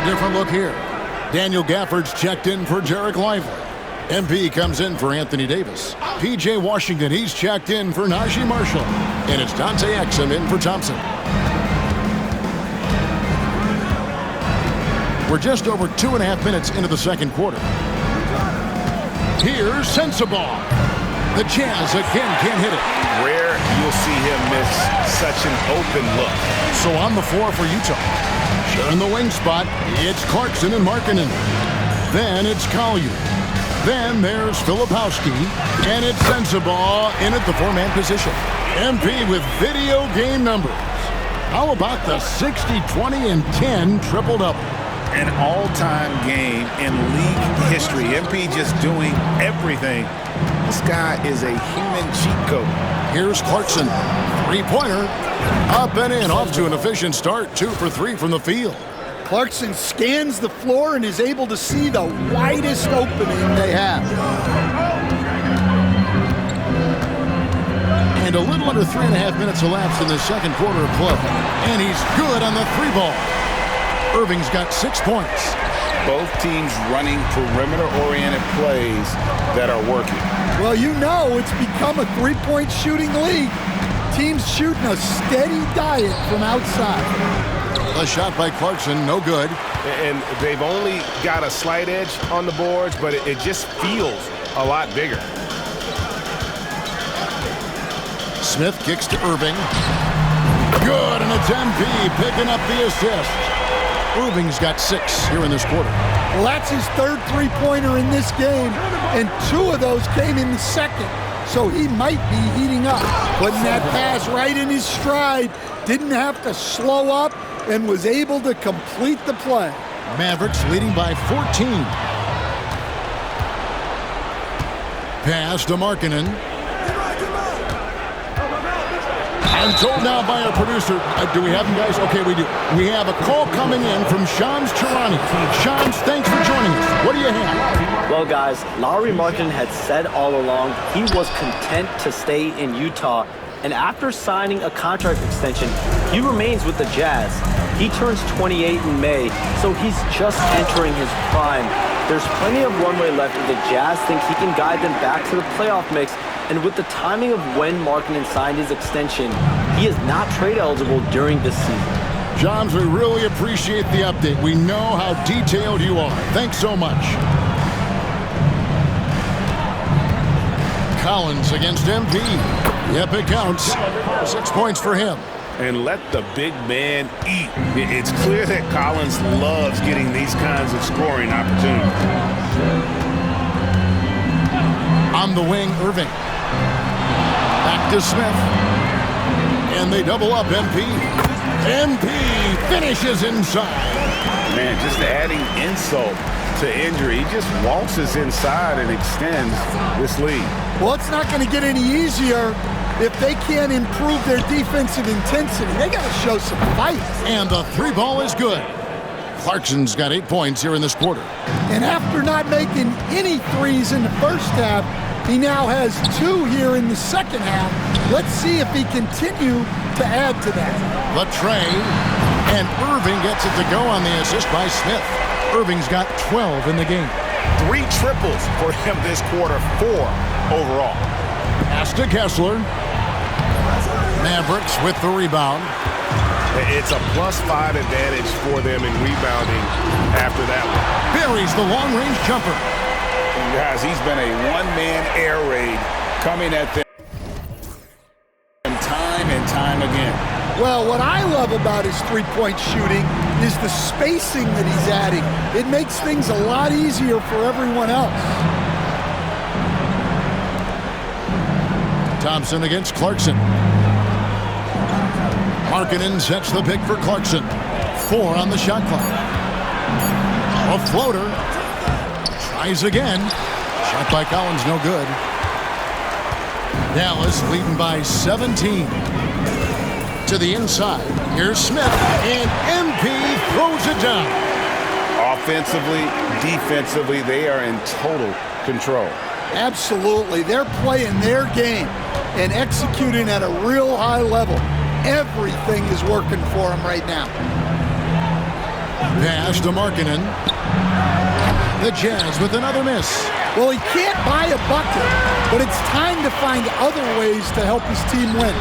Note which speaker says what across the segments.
Speaker 1: a different look here. Daniel Gafford's checked in for Jarek Lively. MP comes in for Anthony Davis. P.J. Washington, he's checked in for Najee Marshall. And it's Dante Exum in for Thompson. We're just over 2.5 minutes into the second quarter. Here's Sensabaugh. The Jazz again can't hit it.
Speaker 2: Rare you'll see him miss such an open look.
Speaker 1: So on the floor for Utah. Sharing the wing spot, it's Clarkson and Markkanen. Then it's Collier. Then there's Filipowski. And it's Sensabaugh in at the four-man position. MP with video game numbers. How about the 60, 20, and 10 triple-double?
Speaker 2: An all-time game in league history. MP just doing everything. This guy is a human cheat code.
Speaker 1: Here's Clarkson. Three-pointer. Up and in. Off to an efficient start. 2 for 3 from the field.
Speaker 3: Clarkson scans the floor and is able to see the widest opening they have.
Speaker 1: And a little under 3.5 minutes elapsed in the second quarter of play. And he's good on the three ball. Irving's got 6 points.
Speaker 2: Both teams running perimeter-oriented plays that are working.
Speaker 3: Well, you know it's become a three-point shooting league. Teams shooting a steady diet from outside.
Speaker 1: A shot by Clarkson, no good.
Speaker 2: And they've only got a slight edge on the boards, but it just feels a lot bigger.
Speaker 1: Smith kicks to Irving. Good, and it's MP picking up the assist. Irving's got 6 here in this quarter.
Speaker 3: Well, that's his third three-pointer in this game, and 2 of those came in the second. So he might be heating up. Putting that pass right in his stride, didn't have to slow up, and was able to complete the play.
Speaker 1: Mavericks leading by 14. Pass to Markkanen. I'm told now by our producer, do we have him, guys? Okay, we do. We have a call coming in from Shams Charania. Shams, thanks for joining us. What do you have?
Speaker 4: Well, guys, Lauri Markkanen had said all along he was content to stay in Utah, and after signing a contract extension, he remains with the Jazz. He turns 28 in May, so he's just entering his prime. There's plenty of runway left if the Jazz think he can guide them back to the playoff mix. And with the timing of when Markkanen signed his extension, he is not trade eligible during this season.
Speaker 1: Johns, we really appreciate the update. We know how detailed you are. Thanks so much. Collins against MP. Yep, it counts. 6 points for him.
Speaker 2: And let the big man eat. It's clear that Collins loves getting these kinds of scoring opportunities.
Speaker 1: On the wing, Irving. Back to Smith. And they double up MP. MP finishes inside.
Speaker 2: Man, just adding insult to injury. He just waltzes inside and extends this lead.
Speaker 3: Well, it's not going to get any easier if they can't improve their defensive intensity. They got to show some fight.
Speaker 1: And the three ball is good. Clarkson's got 8 points here in this quarter.
Speaker 3: And after not making any threes in the first half, he now has 2 here in the second half. Let's see if he continue to add to that.
Speaker 1: The tray, and Irving gets it to go on the assist by Smith. Irving's got 12 in the game.
Speaker 2: 3 triples for him this quarter, 4 overall.
Speaker 1: Pass to Kessler. Mavericks with the rebound.
Speaker 2: It's a +5 advantage for them in rebounding after that one.
Speaker 1: Buries the long-range jumper.
Speaker 2: And guys, he's been a one-man air raid coming at them time and time again.
Speaker 3: Well, what I love about his three-point shooting is the spacing that he's adding. It makes things a lot easier for everyone else.
Speaker 1: Thompson against Clarkson. Markkanen sets the pick for Clarkson. 4 on the shot clock. A floater. Tries again. Shot by Collins, no good. Dallas leading by 17. To the inside. Here's Smith. And MP throws it down.
Speaker 2: Offensively, defensively, they are in total control.
Speaker 3: Absolutely. They're playing their game and executing at a real high level. Everything is working for them right now.
Speaker 1: Pass to Markkanen. The Jazz with another miss.
Speaker 3: Well, he can't buy a bucket, but it's time to find other ways to help his team win.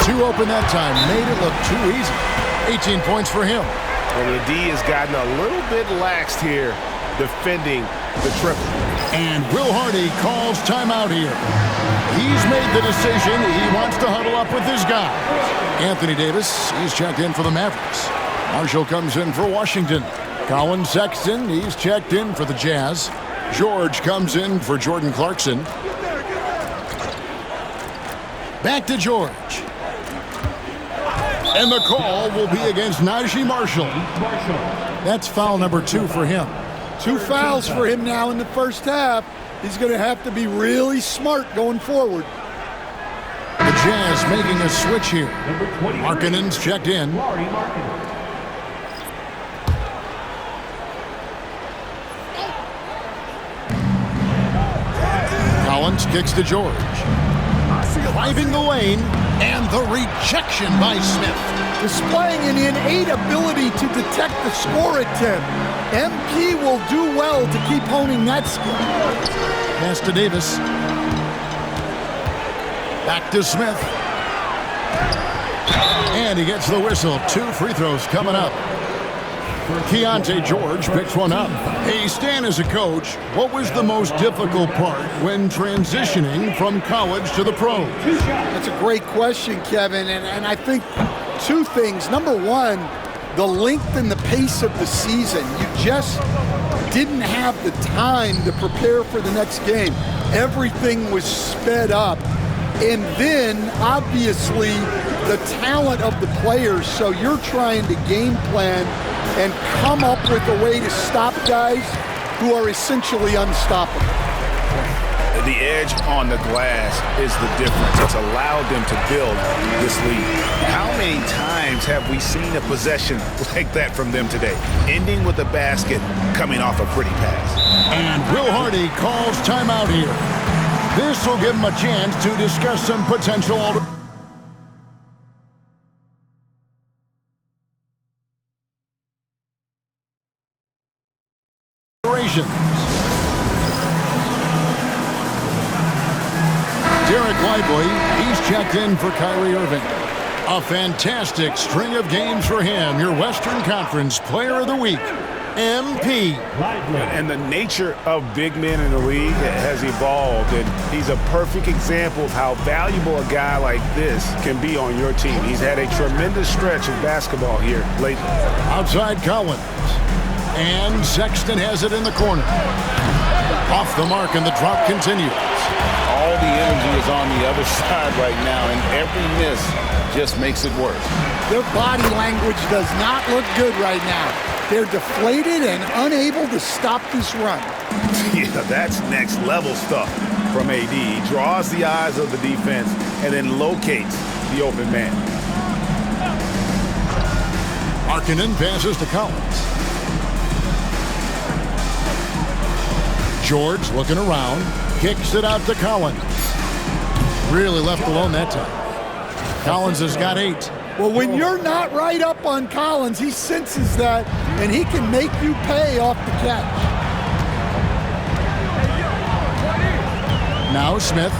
Speaker 1: Too open that time. Made it look too easy. 18 points for him.
Speaker 2: Well, the D has gotten a little bit laxed here defending the triple.
Speaker 1: And Will Hardy calls timeout here. He's made the decision. He wants to huddle up with his guys. Anthony Davis, he's checked in for the Mavericks. Marshall comes in for Washington. Colin Sexton, he's checked in for the Jazz. George comes in for Jordan Clarkson. Back to George. And the call will be against Naji Marshall. That's foul number 2 for him.
Speaker 3: 2 fouls for him now in the first half. He's going to have to be really smart going forward.
Speaker 1: The Jazz making a switch here. Markkanen's checked in. Collins kicks to George. Driving the lane, and the rejection by Smith.
Speaker 3: Displaying an innate ability to detect the score attempt. MP will do well to keep honing that skill.
Speaker 1: Pass to Davis. Back to Smith. And he gets the whistle. 2 free throws coming up. Keontae George picks one up. Hey, Stan, as a coach, what was the most difficult part when transitioning from college to the pros?
Speaker 3: That's a great question, Kevin, and I think 2 things. Number 1, the length and the pace of the season. You just didn't have the time to prepare for the next game. Everything was sped up. And then, obviously, the talent of the players. So you're trying to game plan and come up with a way to stop guys who are essentially unstoppable.
Speaker 2: The edge on the glass is the difference. It's allowed them to build this lead. How many times have we seen a possession like that from them today, ending with a basket coming off a pretty pass?
Speaker 1: And Will Hardy calls timeout here. This will give him a chance to discuss some potential alterations. Derek Lively, he's checked in for Kyrie Irving. A fantastic string of games for him. Your Western Conference Player of the Week, MP.
Speaker 2: And the nature of big men in the league has evolved, and he's a perfect example of how valuable a guy like this can be on your team. He's had a tremendous stretch of basketball here lately.
Speaker 1: Outside Collins. And Sexton has it in the corner. Off the mark, and the drop continues.
Speaker 2: All the energy is on the other side right now, and every miss just makes it worse.
Speaker 3: Their body language does not look good right now. They're deflated and unable to stop this run.
Speaker 2: Yeah, that's next level stuff from AD. He draws the eyes of the defense and then locates the open man.
Speaker 1: Markkanen passes to Collins. George looking around, kicks it out to Collins. Really left alone that time. Collins has got 8.
Speaker 3: Well, when you're not right up on Collins, he senses that, and he can make you pay off the catch.
Speaker 1: Now Smith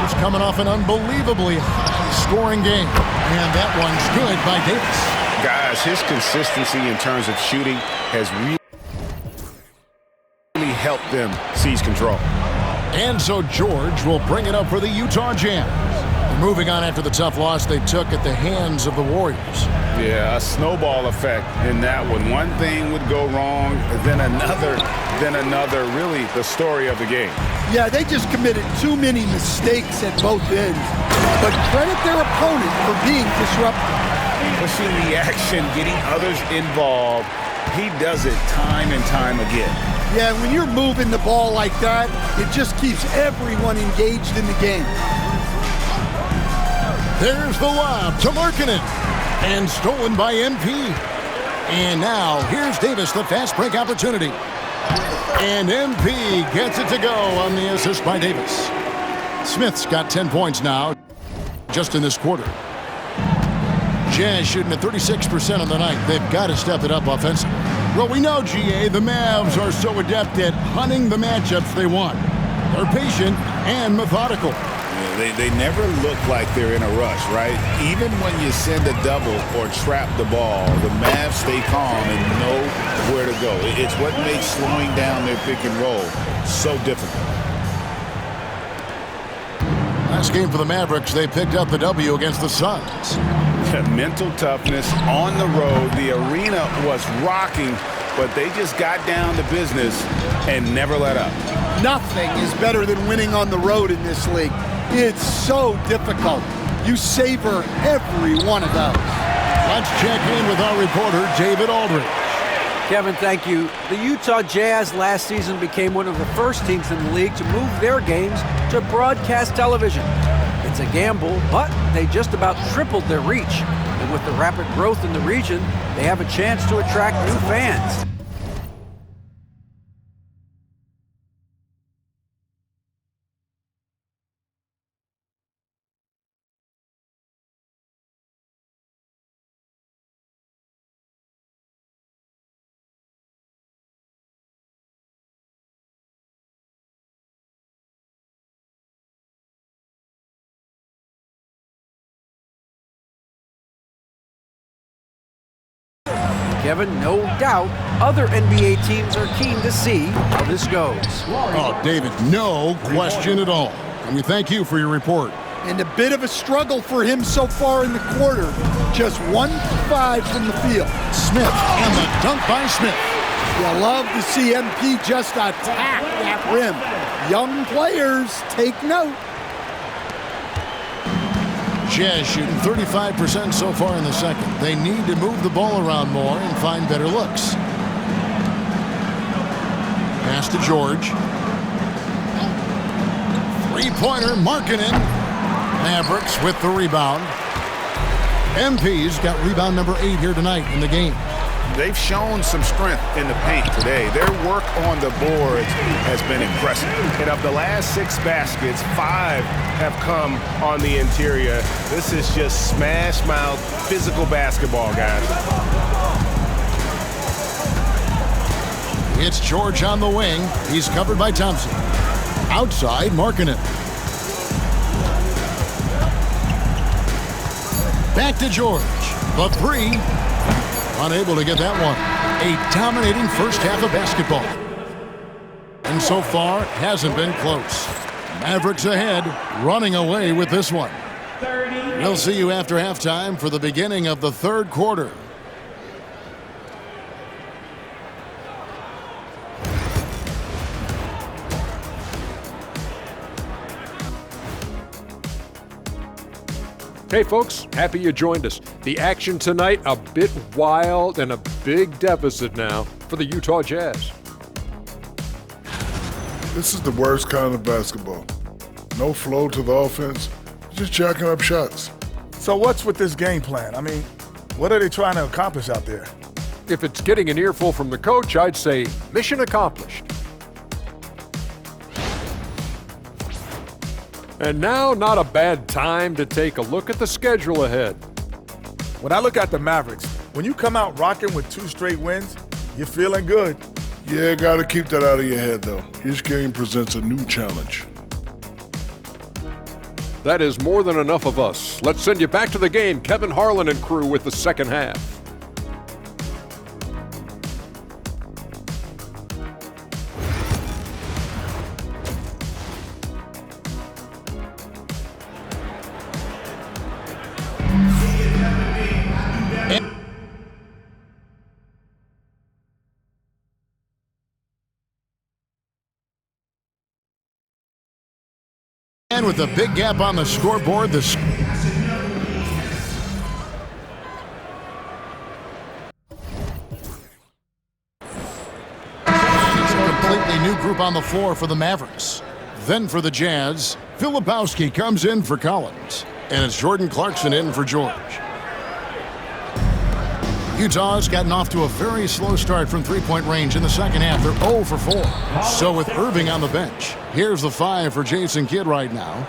Speaker 1: is coming off an unbelievably high-scoring game. And that one's good by Davis.
Speaker 2: Guys, his consistency in terms of shooting has really helped them seize control.
Speaker 1: And so George will bring it up for the Utah Jazz. Moving on after the tough loss they took at the hands of the Warriors.
Speaker 2: Yeah, a snowball effect in that one. One thing would go wrong, then another, really the story of the game.
Speaker 3: Yeah, they just committed too many mistakes at both ends. But credit their opponent for being disruptive.
Speaker 2: Pushing the action, getting others involved. He does it time and time again.
Speaker 3: Yeah, when you're moving the ball like that, it just keeps everyone engaged in the game.
Speaker 1: There's the lob to Markkanen. And stolen by MP. And now, here's Davis, the fast break opportunity. And MP gets it to go on the assist by Davis. Smith's got 10 points now, just in this quarter. Jazz shooting at 36% on the night. They've got to step it up offensively. Well, we know, GA, the Mavs are so adept at hunting the matchups they want. They're patient and methodical.
Speaker 2: Yeah, they never look like they're in a rush, right? Even when you send a double or trap the ball, the Mavs stay calm and know where to go. It's what makes slowing down their pick and roll so difficult.
Speaker 1: Last game for the Mavericks, they picked up the W against the Suns.
Speaker 2: Mental toughness on the road. The arena was rocking, but they just got down to business and never let up.
Speaker 3: Nothing is better than winning on the road in this league. It's so difficult. You savor every one of those.
Speaker 1: Let's check in with our reporter, David Aldridge.
Speaker 5: Kevin, thank you. The Utah Jazz last season became one of the first teams in the league to move their games to broadcast television. It's a gamble, but they just about tripled their reach. And with the rapid growth in the region, they have a chance to attract new fans. Kevin, no doubt other NBA teams are keen to see how this goes.
Speaker 1: Oh, David, no question at all. And we thank you for your report.
Speaker 3: And a bit of a struggle for him so far in the quarter. Just 1 for 5 from the field.
Speaker 1: Smith and the dunk by Smith.
Speaker 3: You love to see MP just attack that rim. Young players, take note.
Speaker 1: Jazz shooting 35% so far in the second. They need to move the ball around more and find better looks. Pass to George. Three-pointer, Markkanen. Mavericks with the rebound. MP's got rebound number 8 here tonight in the game.
Speaker 2: They've shown some strength in the paint today. Their work on the boards has been impressive.
Speaker 6: And of the last 6 baskets, 5 have come on the interior. This is just smash mouth, physical basketball, guys.
Speaker 1: It's George on the wing. He's covered by Thompson. Outside, Markkanen. Back to George. The 3. Unable to get that one. A dominating first half of basketball. And so far, hasn't been close. Mavericks ahead, running away with this one. We'll see you after halftime for the beginning of the third quarter.
Speaker 7: Hey folks, happy you joined us. The action tonight, a bit wild and a big deficit now for the Utah Jazz.
Speaker 8: This is the worst kind of basketball. No flow to the offense, just jacking up shots.
Speaker 9: So what's with this game plan? I mean, what are they trying to accomplish out there?
Speaker 7: If it's getting an earful from the coach, I'd say mission accomplished. And now, not a bad time to take a look at the schedule ahead.
Speaker 9: When I look at the Mavericks, when you come out rocking with 2 straight wins, you're feeling good.
Speaker 8: Yeah, gotta keep that out of your head, though. Each game presents a new challenge.
Speaker 7: That is more than enough of us. Let's send you back to the game. Kevin Harlan and crew with the second half.
Speaker 1: And with a big gap on the scoreboard, it's a completely new group on the floor for the Mavericks. Then for the Jazz, Filipowski comes in for Collins. And it's Jordan Clarkson in for George. Utah's gotten off to a very slow start from three-point range in the second half. They're 0 for 4. So with Irving on the bench, here's the 5 for Jason Kidd right now.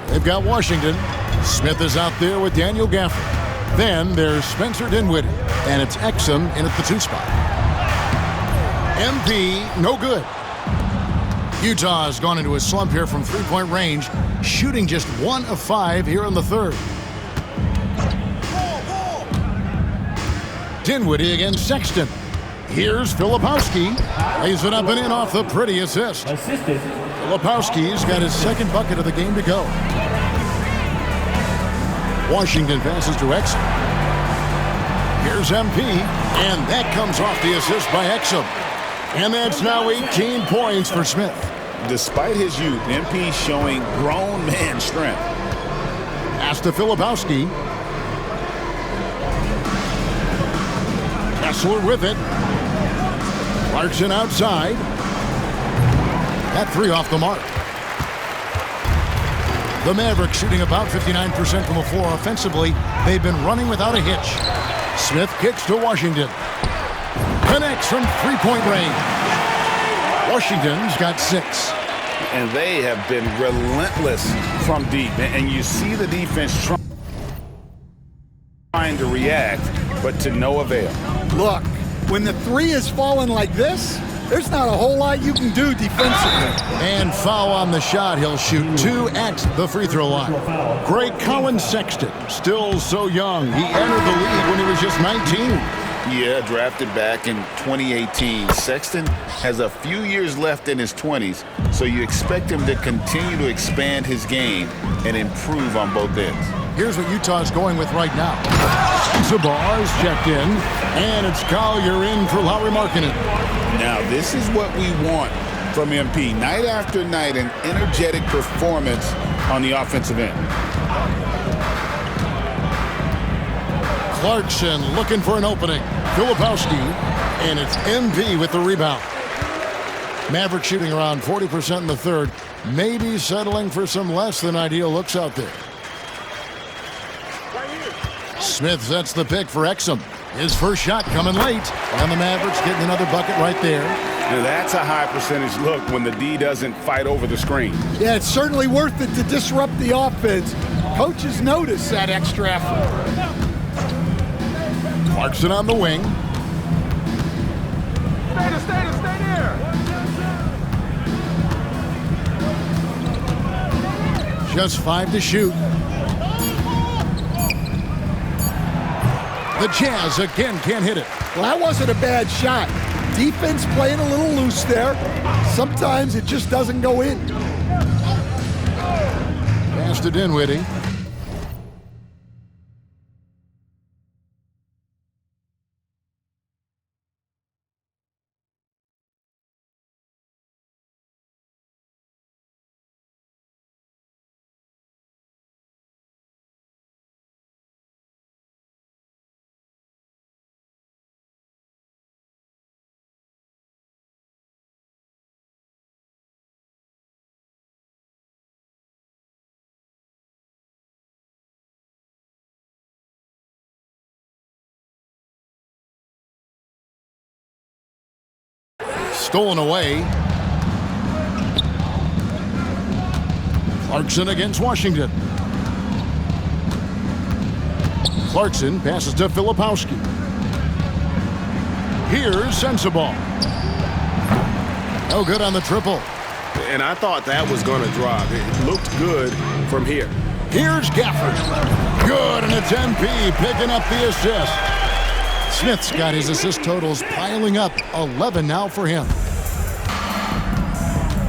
Speaker 1: They've got Washington. Smith is out there with Daniel Gafford. Then there's Spencer Dinwiddie, and it's Exum in at the 2 spot. MP, no good. Utah has gone into a slump here from three-point range, shooting just 1 of 5 here in the third. Dinwiddie against Sexton. Here's Filipowski. Lays it up and in off the pretty assist. Filipowski's got his second bucket of the game to go. Washington passes to Exum. Here's MP, and that comes off the assist by Exum. And that's now 18 points for Smith.
Speaker 2: Despite his youth, MP showing grown man strength.
Speaker 1: Pass to Filipowski. Kessler with it. Clarkson outside. That 3 off the mark. The Mavericks shooting about 59% from the floor offensively. They've been running without a hitch. Smith kicks to Washington. Connects from three-point range. Washington's got 6.
Speaker 2: And they have been relentless from deep. And you see the defense trying to react, but to no avail.
Speaker 3: Look, when the 3 is falling like this, there's not a whole lot you can do defensively.
Speaker 1: And foul on the shot. He'll shoot 2 at the free throw line. Great Colin Sexton, still so young. He entered the league when he was just 19.
Speaker 2: Yeah, drafted back in 2018. Sexton has a few years left in his 20s, so you expect him to continue to expand his game and improve on both ends.
Speaker 1: Here's what Utah's going with right now. Zabar is checked in, and it's Collier in for Lauri Markkanen.
Speaker 2: Now, this is what we want from MP. Night after night, an energetic performance on the offensive end.
Speaker 1: Clarkson looking for an opening. Filipowski, and it's MP with the rebound. Maverick shooting around 40% in the third, maybe settling for some less than ideal looks out there. Smith sets the pick for Exum. His first shot coming late, and the Mavericks getting another bucket right there.
Speaker 6: Now that's a high percentage look when the D doesn't fight over the screen.
Speaker 3: Yeah, it's certainly worth it to disrupt the offense. Coaches notice that extra effort.
Speaker 1: Clarkson on the wing.
Speaker 6: Stay there.
Speaker 1: Just 5 to shoot. The Jazz again can't hit it.
Speaker 3: Well, that wasn't a bad shot. Defense playing a little loose there. Sometimes it just doesn't go in.
Speaker 1: Pass to Dinwiddie. Stolen away. Clarkson against Washington. Clarkson passes to Filipowski. Here's Sensabaugh. No good on the triple.
Speaker 6: And I thought that was going to drop. It looked good from here.
Speaker 1: Here's Gafford. Good, and it's MP picking up the assist. Smith's got his assist totals piling up, 11 now for him.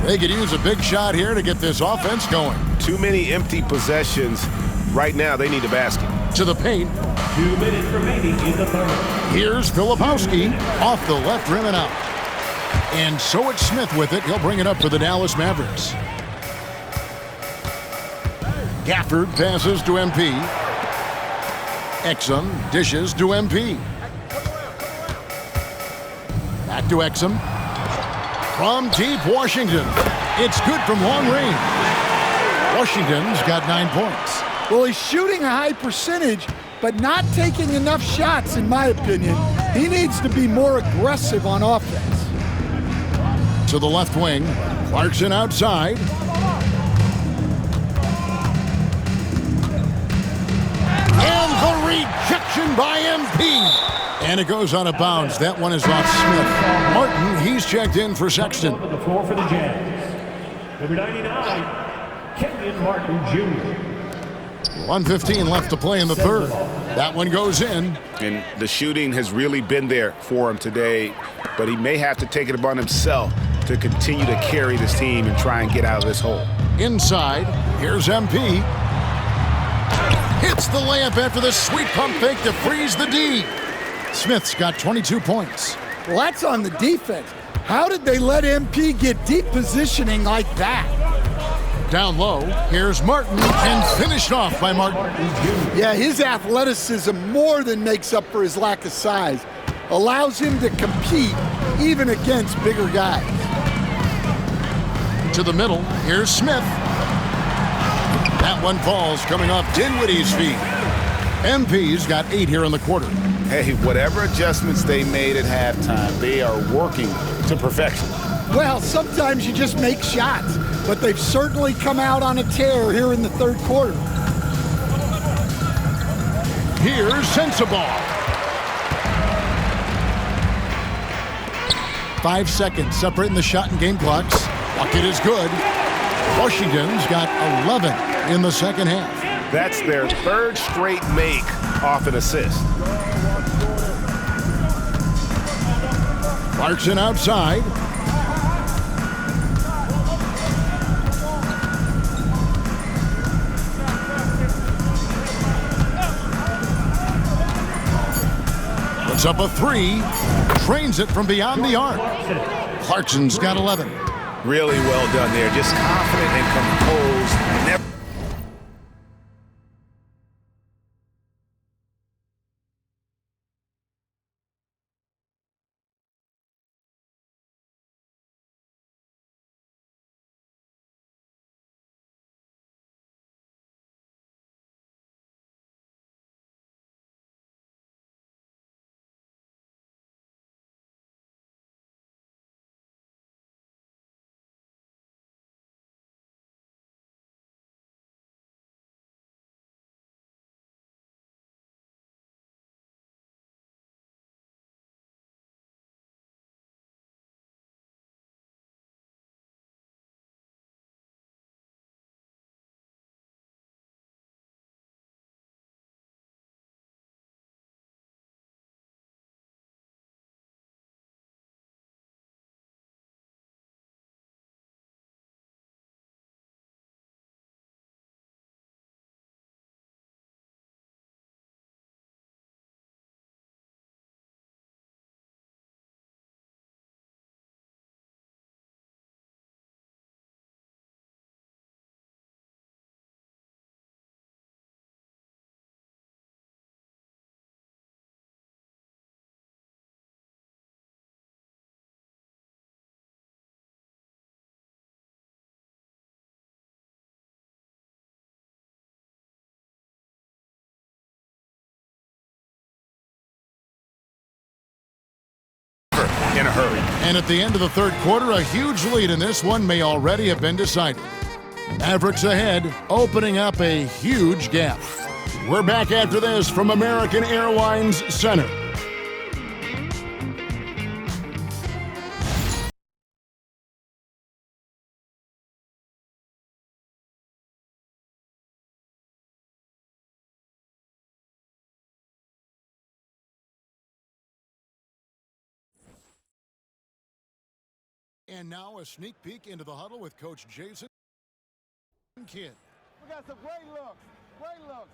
Speaker 1: They could use a big shot here to get this offense going.
Speaker 6: Too many empty possessions. Right now, they need a basket.
Speaker 1: To the paint.
Speaker 10: 2 minutes remaining in the third.
Speaker 1: Here's Filipowski off the left rim and out. And so it's Smith with it. He'll bring it up for the Dallas Mavericks. Gafford passes to MP. Exum dishes to MP. Back to Exum. From deep Washington. It's good from long range. Washington's got 9 points.
Speaker 3: Well, he's shooting a high percentage, but not taking enough shots, in my opinion. He needs to be more aggressive on offense.
Speaker 1: To the left wing. Clarkson outside. And the reject. Deflection by MP. And it goes out of bounds. That one is off Smith. Martin, he's checked in for Sexton.
Speaker 10: On the floor for the Jazz. Number 99, Kenyon Martin Jr.
Speaker 1: 1:15 left to play in the third. That one goes in.
Speaker 2: And the shooting has really been there for him today, but he may have to take it upon himself to continue to carry this team and try and get out of this hole.
Speaker 1: Inside, here's MP. Hits the layup after the sweet pump fake to freeze the D. Smith's got 22 points.
Speaker 3: Well, that's on the defense. How did they let MP get deep positioning like that?
Speaker 1: Down low, here's Martin, and finished off by Martin.
Speaker 3: Yeah, his athleticism more than makes up for his lack of size. Allows him to compete even against bigger guys.
Speaker 1: To the middle, here's Smith. That one falls coming off Dinwiddie's feet. MP's got 8 here in the quarter.
Speaker 2: Hey, whatever adjustments they made at halftime, they are working to perfection.
Speaker 3: Well, sometimes you just make shots, but they've certainly come out on a tear here in the third quarter.
Speaker 1: Here's Sensabaugh. 5 seconds separating the shot and game clocks. Bucket is good. Washington's got 11 in the second half.
Speaker 6: That's their third straight make off an assist.
Speaker 1: Clarkson outside. Puts up a 3. Trains it from beyond the arc. Clarkson's got 11.
Speaker 2: Really well done there. Just confident and composed. Never. In a hurry.
Speaker 1: And at the end of the third quarter, a huge lead in this one may already have been decided. Mavericks ahead, opening up a huge gap. We're back after this from American Airlines Center. And now a sneak peek into the huddle with Coach Jason Kidd.
Speaker 11: We got some great looks. Great looks.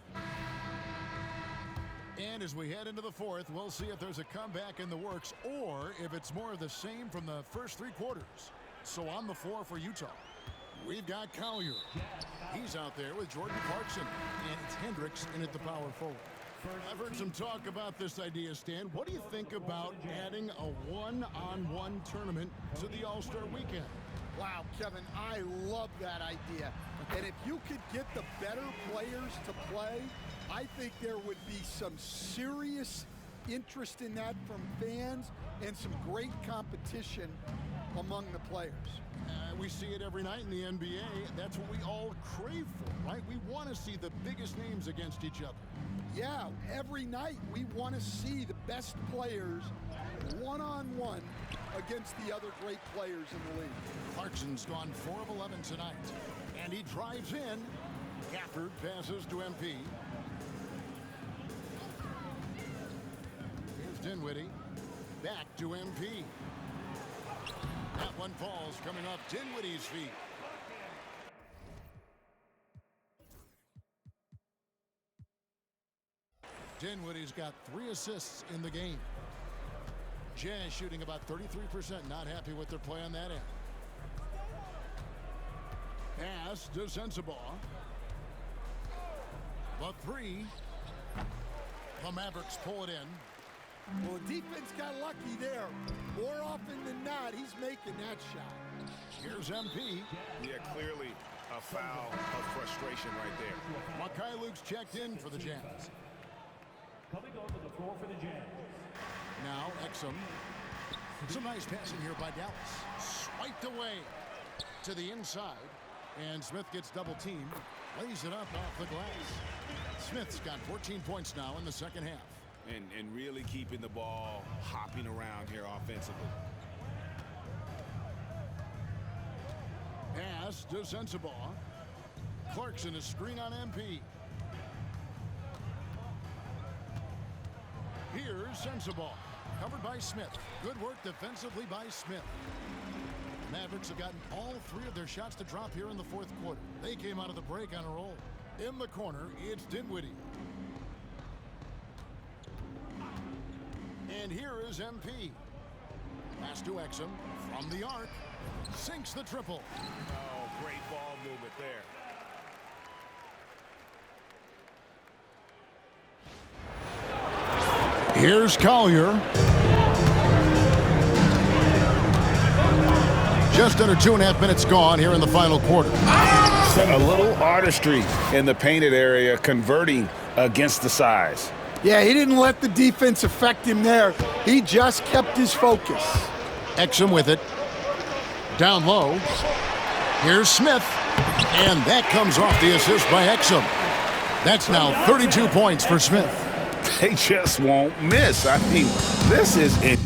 Speaker 1: And as we head into the fourth, we'll see if there's a comeback in the works or if it's more of the same from the first 3 quarters. So on the floor for Utah, we've got Collier. He's out there with Jordan Clarkson. And it's Hendricks in at the power forward. I've heard some talk about this idea, Stan. What do you think about adding a one-on-one tournament to the All-Star weekend?
Speaker 3: Wow, Kevin, I love that idea. And if you could get the better players to play, I think there would be some serious interest in that from fans and some great competition among the players.
Speaker 1: We see it every night in the NBA. That's what we all crave for, right? We want to see the biggest names against each other.
Speaker 3: Yeah, every night we want to see the best players one-on-one against the other great players in the league.
Speaker 1: Clarkson's gone 4 of 11 tonight, and he drives in. Gafford passes to MP. Here's Dinwiddie. Back to MP. That one falls coming off Dinwiddie's feet. Dinwiddie's got 3 assists in the game. Jazz shooting about 33%. Not happy with their play on that end. Pass to Sensabaugh. The 3. The Mavericks pull it in.
Speaker 3: Well, the defense got lucky there. More often than not, he's making that shot.
Speaker 1: Here's MP.
Speaker 2: Yeah, clearly a foul of frustration right there.
Speaker 1: Makai Luke's checked in for the Jazz.
Speaker 10: Coming onto the floor for the Jazz.
Speaker 1: Now, Exum. Some nice passing here by Dallas. Swiped away to the inside. And Smith gets double teamed. Lays it up off the glass. Smith's got 14 points now in the second half.
Speaker 2: And really keeping the ball hopping around here offensively.
Speaker 1: Pass to Sensabaugh. Clarkson is screen on MP. Here's Sensabaugh. Covered by Smith. Good work defensively by Smith. Mavericks have gotten all 3 of their shots to drop here in the fourth quarter. They came out of the break on a roll. In the corner, it's Dinwiddie. And here is MP. Pass to Exum from the arc. Sinks the triple.
Speaker 2: Oh, great ball movement there.
Speaker 1: Here's Collier. Just under 2.5 minutes gone here in the final quarter.
Speaker 2: A little artistry in the painted area, converting against the size.
Speaker 3: Yeah, he didn't let the defense affect him there. He just kept his focus.
Speaker 1: Exum with it. Down low. Here's Smith. And that comes off the assist by Exum. That's now 32 points for Smith.
Speaker 2: They just won't miss. I mean, this is it.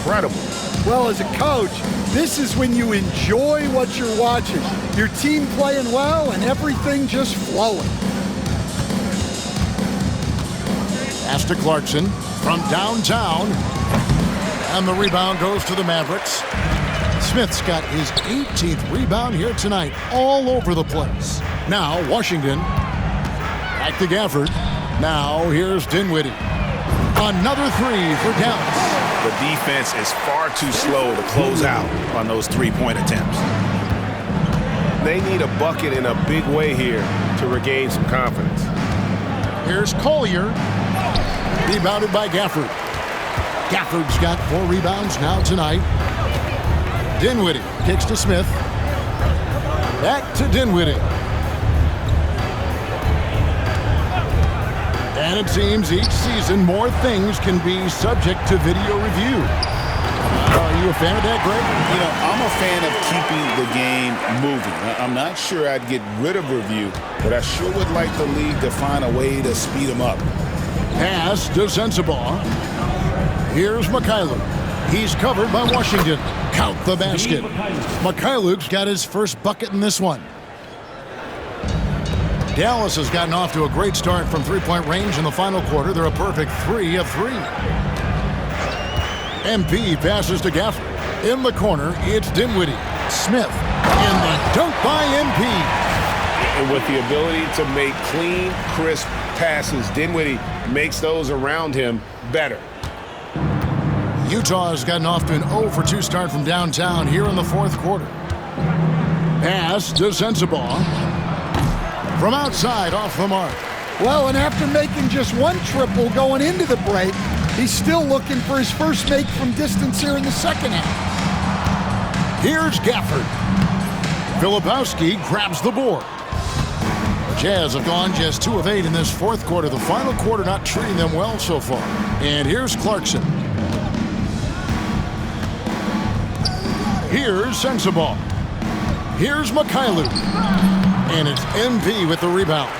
Speaker 2: Incredible.
Speaker 3: Well, as a coach, this is when you enjoy what you're watching. Your team playing well and everything just flowing.
Speaker 1: Pass to Clarkson from downtown. And the rebound goes to the Mavericks. Smith's got his 18th rebound here tonight, all over the place. Now, Washington. Back to Gafford. Now, here's Dinwiddie. Another three for Dallas.
Speaker 2: The defense is far too slow to close out on those three-point attempts.
Speaker 6: They need a bucket in a big way here to regain some confidence.
Speaker 1: Here's Collier. Rebounded by Gafford. Gafford's got 4 rebounds now tonight. Dinwiddie kicks to Smith. Back to Dinwiddie. And it seems each season more things can be subject to video review. Are you a fan of that, Greg?
Speaker 2: You know, I'm a fan of keeping the game moving. I'm not sure I'd get rid of review, but I sure would like the league to find a way to speed them up.
Speaker 1: Pass to Sensabaugh. Here's Mikhailuk. He's covered by Washington. Count the basket. Mikhailuk's got his first bucket in this one. Dallas has gotten off to a great start from three-point range in the final quarter. They're a perfect 3 of 3. MP passes to Gafford. In the corner, it's Dinwiddie. Smith. And the dunk by MP.
Speaker 6: And with the ability to make clean, crisp passes, Dinwiddie makes those around him better.
Speaker 1: Utah has gotten off to an 0 for 2 start from downtown here in the fourth quarter. Pass to Sensabaugh. From outside, off the mark.
Speaker 3: Well, and after making just 1 triple going into the break, he's still looking for his first make from distance here in the second half.
Speaker 1: Here's Gafford. Filipowski grabs the board. The Jazz have gone just 2 of 8 in this fourth quarter. The final quarter not treating them well so far. And here's Clarkson. Here's Sensabaugh. Here's Mikhailuk. And it's MP with the rebound.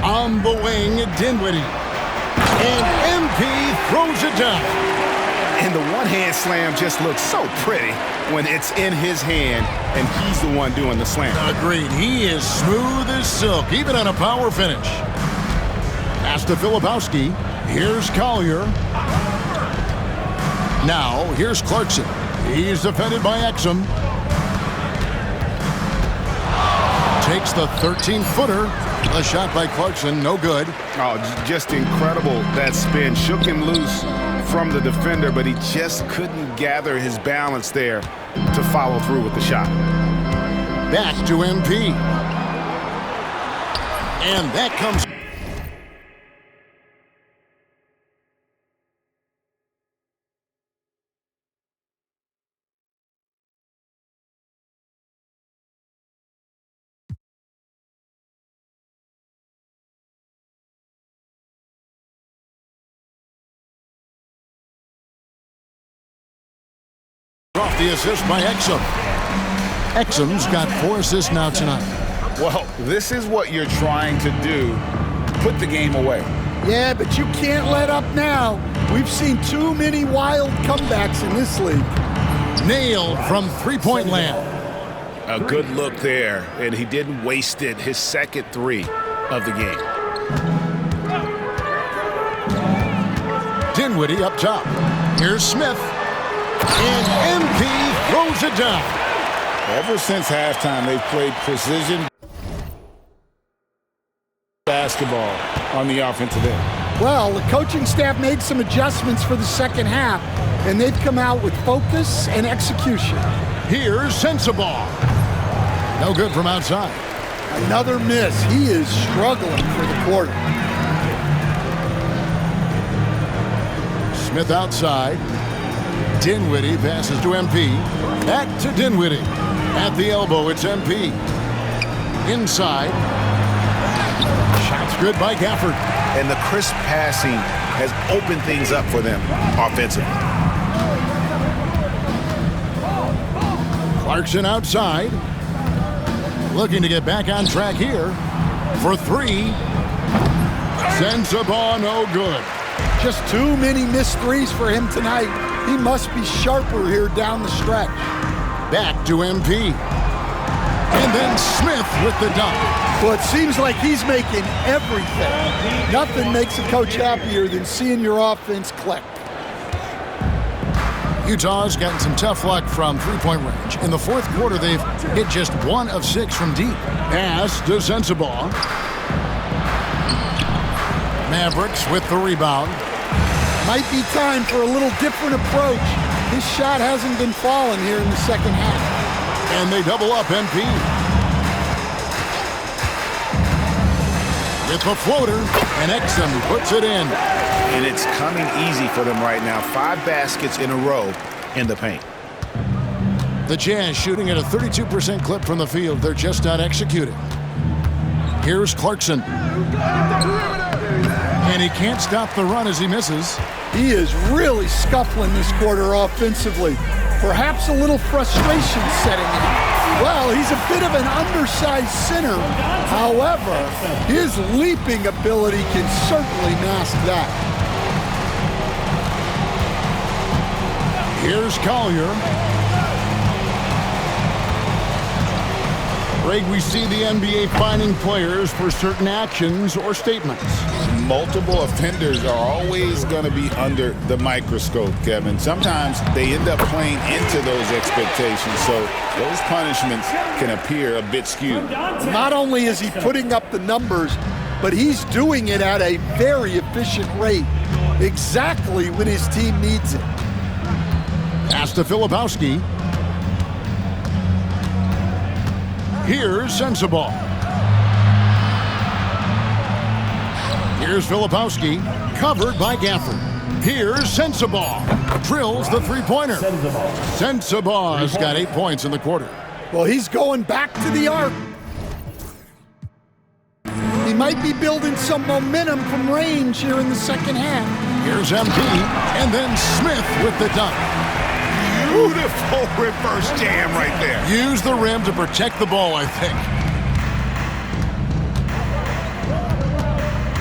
Speaker 1: On the wing, Dinwiddie. And MP throws it down.
Speaker 2: And the one-hand slam just looks so pretty when it's in his hand and he's the one doing the slam.
Speaker 1: Agreed. He is smooth as silk, even on a power finish. Pass to Filipowski. Here's Collier. Now, here's Clarkson. He's defended by Exum. Takes the 13-footer. A shot by Clarkson, no good.
Speaker 2: Oh, just incredible. That spin shook him loose from the defender, but he just couldn't gather his balance there to follow through with the shot.
Speaker 1: Back to MP. And that comes... off the assist by Exum. Exum's got 4 assists now tonight.
Speaker 2: Well, this is what you're trying to do. Put the game away.
Speaker 3: Yeah, but you can't let up now. We've seen too many wild comebacks in this league.
Speaker 1: Nailed from three-point land.
Speaker 2: A good look there, and he didn't waste it. His second 3 of the game.
Speaker 1: Dinwiddie up top. Here's Smith. And MP throws it down.
Speaker 2: Ever since halftime, they've played precision basketball on the offensive end.
Speaker 3: Well, the coaching staff made some adjustments for the second half, and they've come out with focus and execution.
Speaker 1: Here's Sensabaugh. No good from outside.
Speaker 3: Another miss. He is struggling for the quarter.
Speaker 1: Smith outside. Dinwiddie passes to MP. Back to Dinwiddie. At the elbow, it's MP. Inside. Shot's good by Gafford.
Speaker 2: And the crisp passing has opened things up for them offensively.
Speaker 1: Clarkson outside. Looking to get back on track here for three. Sends the ball no good.
Speaker 3: Just too many missed threes for him tonight. He must be sharper here down the stretch.
Speaker 1: Back to MP. And then Smith with the dunk.
Speaker 3: Well, it seems like he's making everything. Nothing makes a coach happier than seeing your offense click.
Speaker 1: Utah's gotten some tough luck from three-point range. In the fourth quarter, they've hit just 1 of 6 from deep. Pass to Sensabaugh. Mavericks with the rebound.
Speaker 3: Might be time for a little different approach. His shot hasn't been falling here in the second half.
Speaker 1: And they double up MP. With the floater, and Exum puts it in.
Speaker 2: And it's coming easy for them right now. 5 baskets in a row in the paint.
Speaker 1: The Jazz shooting at a 32% clip from the field. They're just not executing. Here's Clarkson. And he can't stop the run as he misses.
Speaker 3: He is really scuffling this quarter offensively. Perhaps a little frustration setting in. Well, he's a bit of an undersized center. However, his leaping ability can certainly mask that.
Speaker 1: Here's Collier. Greg, we see the NBA fining players for certain actions or statements.
Speaker 2: Multiple offenders are always going to be under the microscope, Kevin. Sometimes they end up playing into those expectations, so those punishments can appear a bit skewed.
Speaker 3: Not only is he putting up the numbers, but he's doing it at a very efficient rate, exactly when his team needs it.
Speaker 1: Pass to Filipowski. Here's Sensabaugh. Here's Filipowski, covered by Gafford. Here's Sensabaugh. Drills the three-pointer. Sensabaugh's got 8 points in the quarter.
Speaker 3: Well, he's going back to the arc. He might be building some momentum from range here in the second half.
Speaker 1: Here's MP, and then Smith with the dunk.
Speaker 2: Beautiful reverse jam right there.
Speaker 1: Use the rim to protect the ball, I think.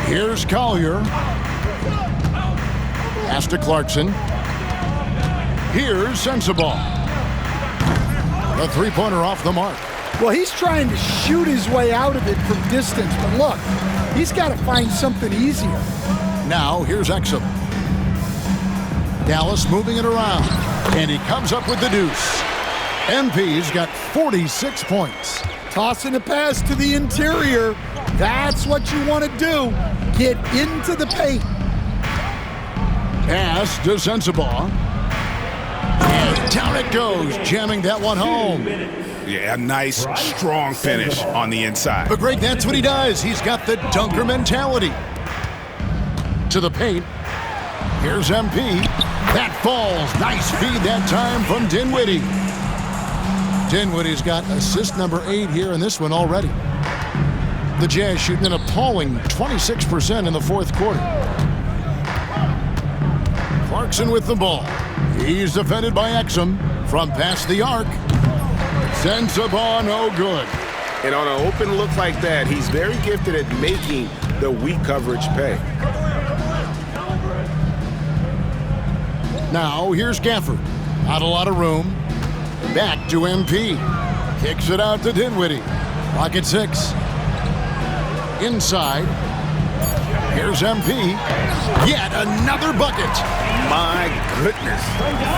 Speaker 1: Here's Collier. Pass to Clarkson. Here's Sensabaugh. The three-pointer off the mark.
Speaker 3: Well, he's trying to shoot his way out of it from distance, but look, he's got to find something easier.
Speaker 1: Now, here's Exum. Dallas moving it around, and he comes up with the deuce. MP's got 46 points.
Speaker 3: Tossing a pass to the interior. That's what you want to do. Get into the paint.
Speaker 1: Pass to Sensabaugh. And down it goes, jamming that one home.
Speaker 2: Yeah, a nice, strong finish on the inside.
Speaker 1: But Greg, that's what he does. He's got the dunker mentality. To the paint. Here's MP. That falls. Nice feed that time from Dinwiddie. Dinwiddie's got assist number 8 here in this one already. The Jazz shooting an appalling 26% in the fourth quarter. Clarkson with the ball. He's defended by Exum from past the arc. Sensabaugh no good.
Speaker 6: And on an open look like that, he's very gifted at making the weak coverage pay.
Speaker 1: Now here's Gafford. Not a lot of room. Back to MP. Kicks it out to Dinwiddie. Clock at 6. Inside. Here's MP. Yet another bucket.
Speaker 2: My goodness.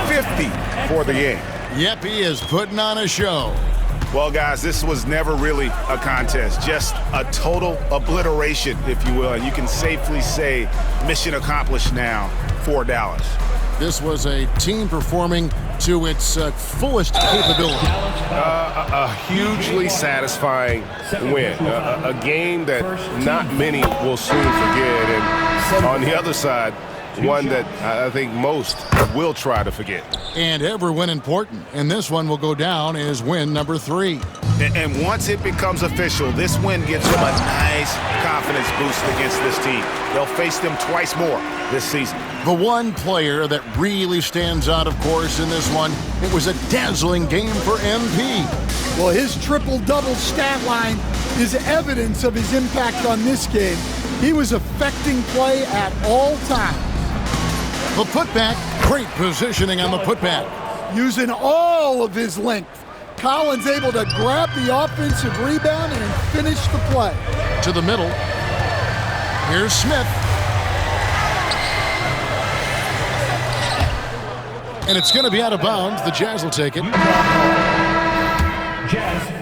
Speaker 2: 50 for the game.
Speaker 1: Yep, he is putting on a show.
Speaker 2: Well, guys, this was never really a contest. Just a total obliteration, if you will. And you can safely say mission accomplished now for Dallas.
Speaker 1: This was a team performing to its fullest capability.
Speaker 6: A hugely satisfying win. A game that not many will soon forget. And on the other side, one that I think most will try to forget.
Speaker 1: And every win important. And this one will go down as win number 3.
Speaker 2: And once it becomes official, this win gives them a nice confidence boost against this team. They'll face them twice more this season.
Speaker 1: The one player that really stands out, of course, in this one, it was a dazzling game for MP.
Speaker 3: Well, his triple-double stat line is evidence of his impact on this game. He was affecting play at all times.
Speaker 1: The putback, great positioning on the putback.
Speaker 3: Using all of his length, Collins able to grab the offensive rebound and finish the play.
Speaker 1: To the middle. Here's Smith. And it's going to be out of bounds. The Jazz will take it.
Speaker 10: Jazz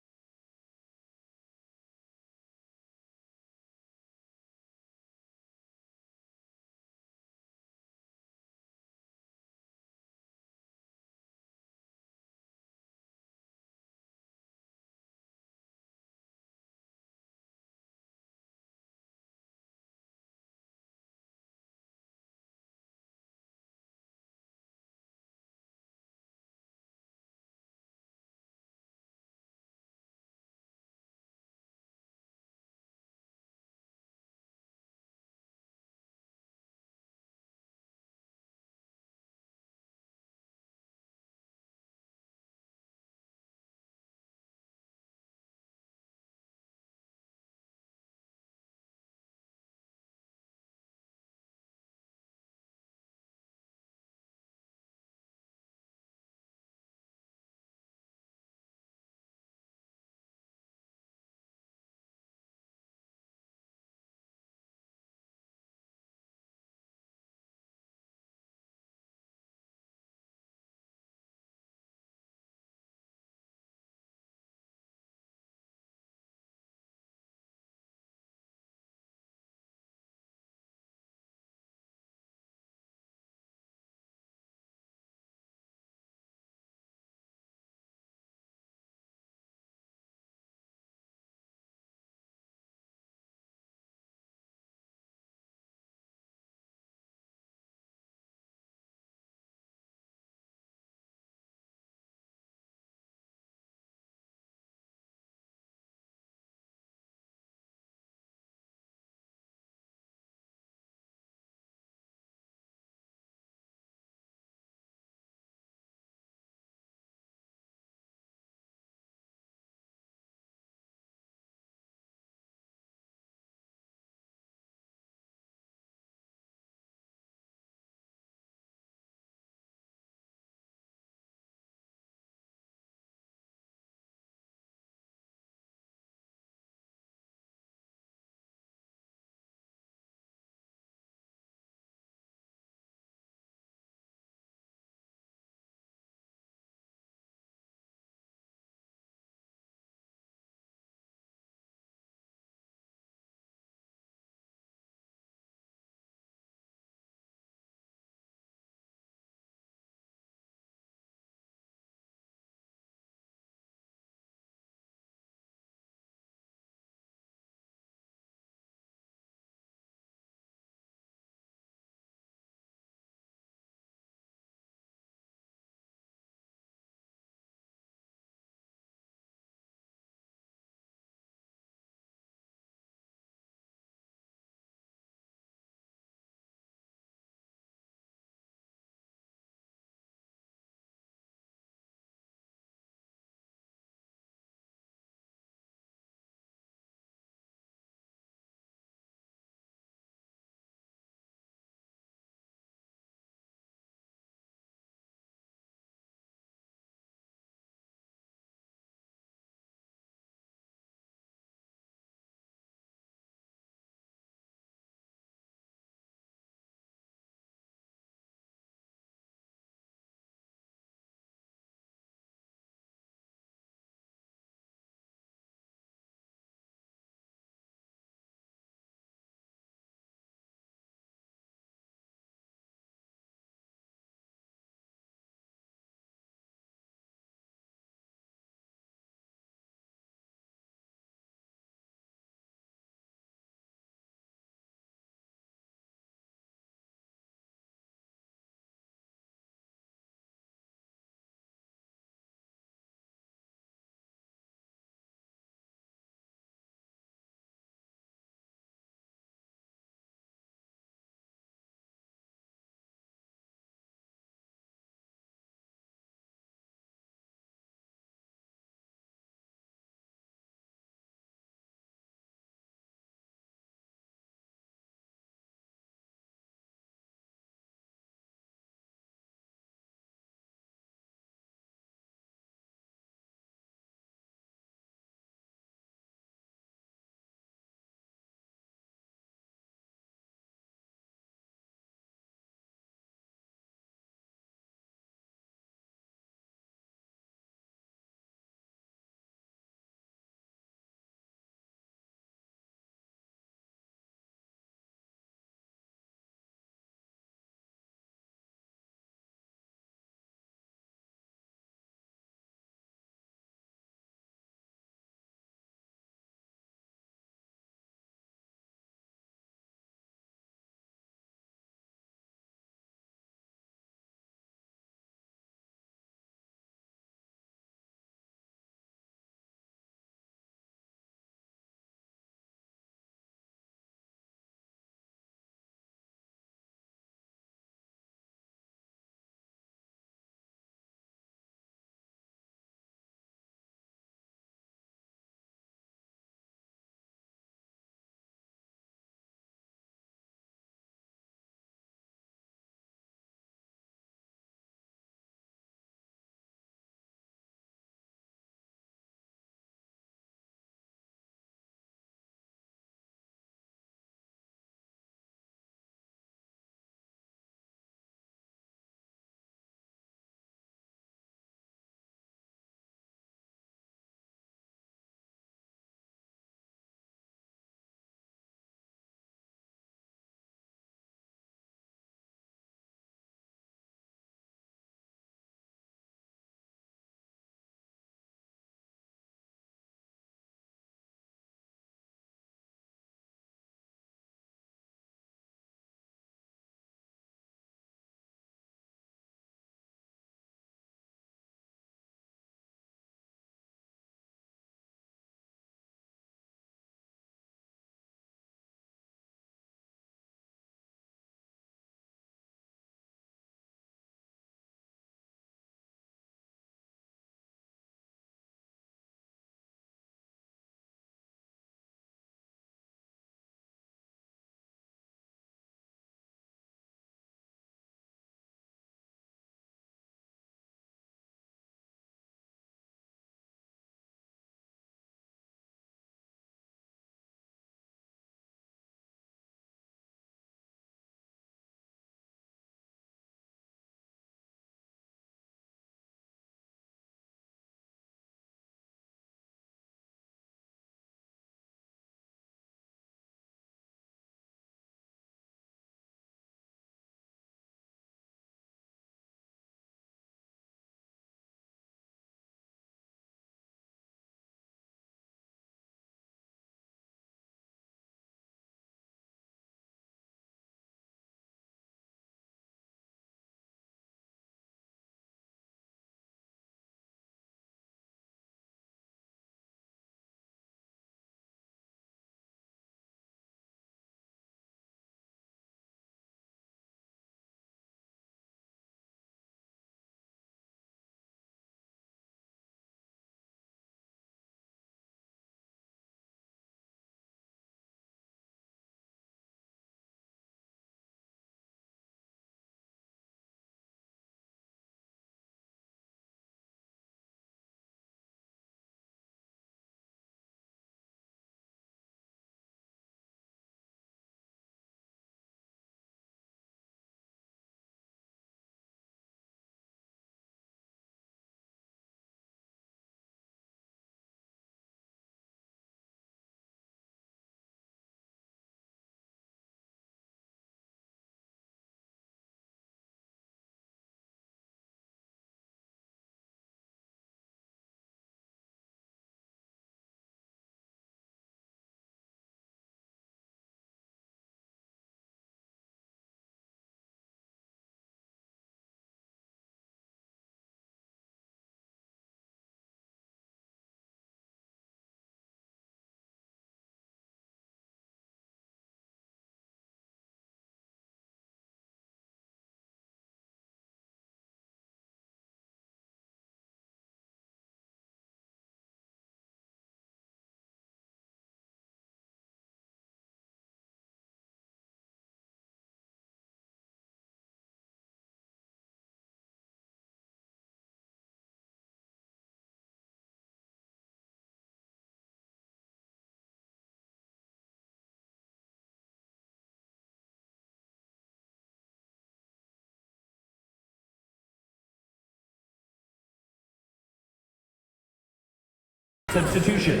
Speaker 10: Substitution.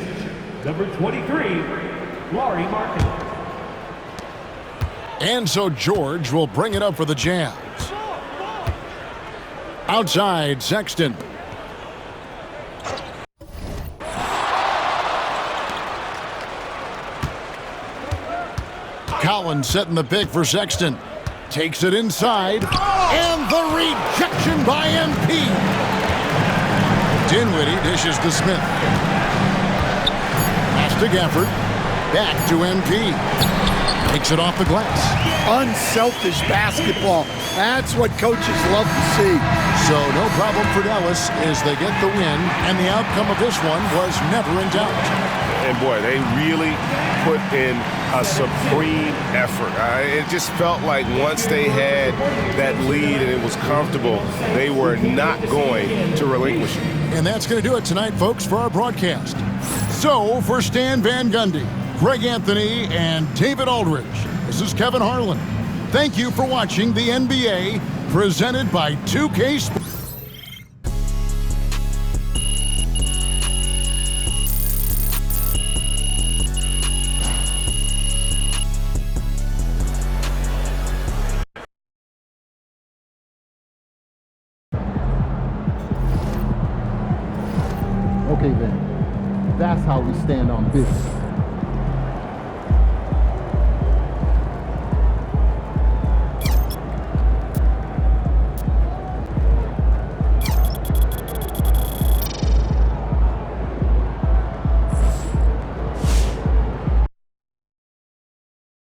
Speaker 10: Number 23, Laurie Markin.
Speaker 1: And so George will bring it up for the Jazz. Outside, Sexton. Collins setting the pick for Sexton. Takes it inside. And the rejection by MP. Dinwiddie dishes to Smith. Pass to Gafford. Back to MP. Takes it off the glass.
Speaker 3: Unselfish basketball. That's what coaches love to see.
Speaker 1: So no problem for Dallas as they get the win, and the outcome of this one was never in doubt.
Speaker 6: And boy, they really put in a supreme effort. It just felt like once they had that lead and it was comfortable, they were not going to relinquish it.
Speaker 1: And that's going to do it tonight, folks, for our broadcast. So for Stan Van Gundy, Greg Anthony, and David Aldridge, this is Kevin Harlan. Thank you for watching the NBA, presented by 2K Sports.
Speaker 11: Okay then, that's how we stand on business.